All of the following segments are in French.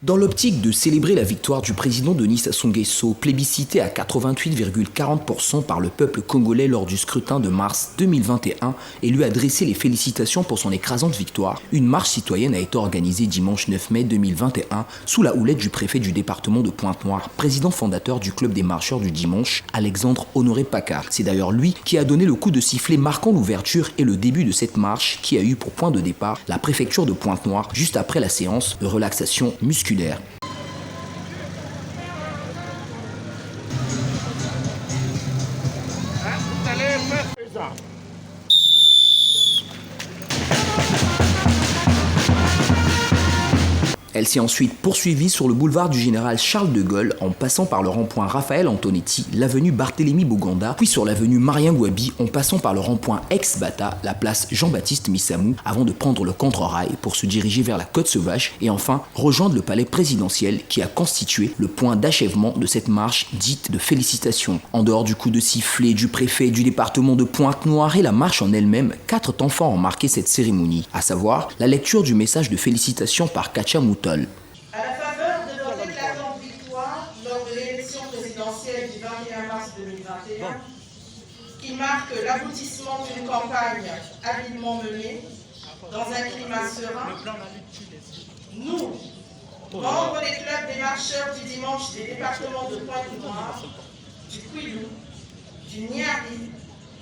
Dans l'optique de célébrer la victoire du président Denis Sassou Nguesso, plébiscité à 88,40% par le peuple congolais lors du scrutin de mars 2021 et lui adresser les félicitations pour son écrasante victoire, une marche citoyenne a été organisée dimanche 9 mai 2021 sous la houlette du préfet du département de Pointe-Noire, président fondateur du club des marcheurs du dimanche, Alexandre Honoré Paccard. C'est d'ailleurs lui qui a donné le coup de sifflet marquant l'ouverture et le début de cette marche qui a eu pour point de départ la préfecture de Pointe-Noire juste après la séance de relaxation musculaire. Elle s'est ensuite poursuivie sur le boulevard du Général Charles de Gaulle en passant par le rond-point Raphaël Antonetti, l'avenue Barthélemy Boganda, puis sur l'avenue Marien Gouabi en passant par le rond-point Ex-Bata, la place Jean-Baptiste Missamou, avant de prendre le contre-rail pour se diriger vers la Côte Sauvage et enfin rejoindre le palais présidentiel qui a constitué le point d'achèvement de cette marche dite de félicitations. En dehors du coup de sifflet du préfet du département de Pointe-Noire et la marche en elle-même, 4 temps forts ont marqué cette cérémonie, à savoir la lecture du message de félicitations par Katia Mouton. À la faveur de notre éclatante victoire lors de l'élection présidentielle du 21 mars 2021, qui marque l'aboutissement d'une campagne habilement menée dans un climat serein, nous, membres des clubs des marcheurs du dimanche des départements de Pointe-Noire, du Kwilu, du Niari,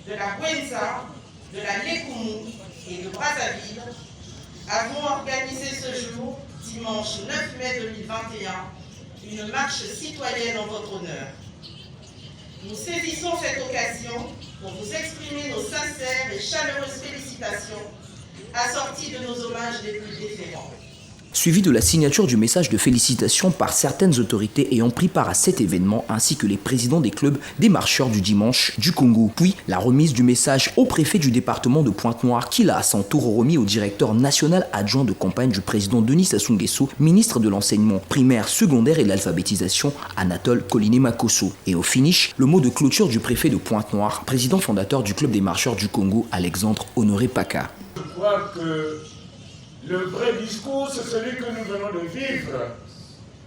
de la Gwenza, de la Lékoumou et de Brazzaville, avons organisé ce jour, dimanche 9 mai 2021, une marche citoyenne en votre honneur. Nous saisissons cette occasion pour vous exprimer nos sincères et chaleureuses félicitations, assorties de nos hommages les plus déférents. Suivi de la signature du message de félicitations par certaines autorités ayant pris part à cet événement ainsi que les présidents des clubs des marcheurs du dimanche du Congo. Puis la remise du message au préfet du département de Pointe-Noire qui l'a à son tour remis au directeur national adjoint de campagne du président Denis Sassou Nguesso, ministre de l'enseignement primaire, secondaire et de l'alphabétisation, Anatole Koliné-Makosso. Et au finish, le mot de clôture du préfet de Pointe-Noire, président fondateur du club des marcheurs du Congo, Alexandre Honoré Paccard. Je crois que le vrai discours, c'est celui que nous venons de vivre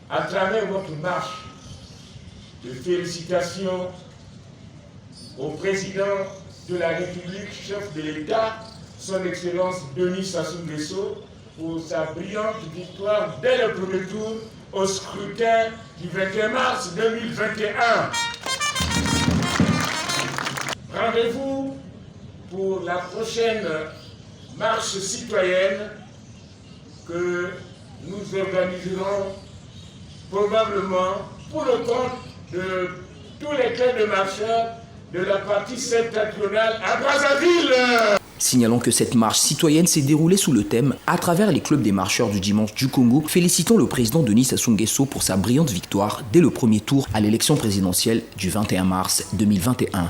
à travers votre marche de félicitations au président de la République, chef de l'État, son Excellence Denis Sassou Nguesso, pour sa brillante victoire dès le premier tour au scrutin du 21 mars 2021. Rendez-vous pour la prochaine marche citoyenne que nous organiserons probablement pour le compte de tous les clubs de marcheurs de la partie septentrionale à Brazzaville. Signalons que cette marche citoyenne s'est déroulée sous le thème « À travers les clubs des marcheurs du dimanche du Congo, félicitons le président Denis Sassou Nguesso pour sa brillante victoire dès le premier tour à l'élection présidentielle du 21 mars 2021.